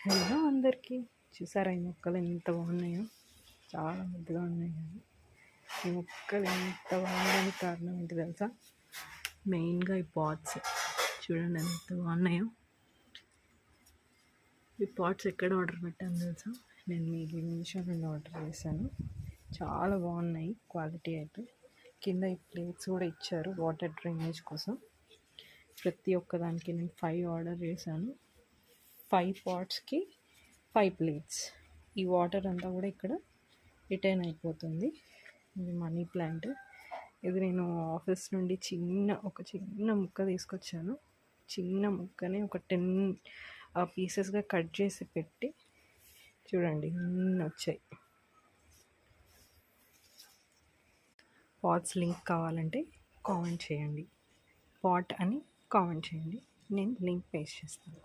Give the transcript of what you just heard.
Hello అందరికీ. చూసారా ఈ మొక్కలు ఎంత బాగున్నాయో? చాలా ముద్దుగా ఉన్నాయి కదా. ఈ మొక్కలు ఎంత బాగుండడానికి కారణం ఏంటి తెలుసా? మెయిన్గా ఈ పాట్స్ చూడండి ఎంత బాగున్నాయో. ఈ పాట్స్ ఎక్కడ ఆర్డర్ పెట్టాను తెలుసా? నేను మీకు మీషో నుండి ఆర్డర్ చేశాను. చాలా బాగున్నాయి క్వాలిటీ అయితే. కింద ఈ ప్లేట్స్ కూడా ఇచ్చారు వాటర్ డ్రైనేజ్ కోసం. ప్రతి ఒక్కదానికి నేను 5 ఆర్డర్ చేశాను. 5 పాట్స్కి 5 ప్లేట్స్. ఈ వాటర్ అంతా కూడా ఇక్కడ రిటైన్ అయిపోతుంది. ఇది మనీ ప్లాంట్. ఇది నేను ఆఫీస్ నుండి ఒక చిన్న ముక్క తీసుకొచ్చాను. చిన్న ముక్కని ఒక 10 పీసెస్గా కట్ చేసి పెట్టి చూడండి ఇన్ని వచ్చాయి. పాట్స్ లింక్ కావాలంటే కామెంట్ చేయండి. పాట్ అని కామెంట్ చేయండి, నేను లింక్ పేస్ట్ చేస్తాను.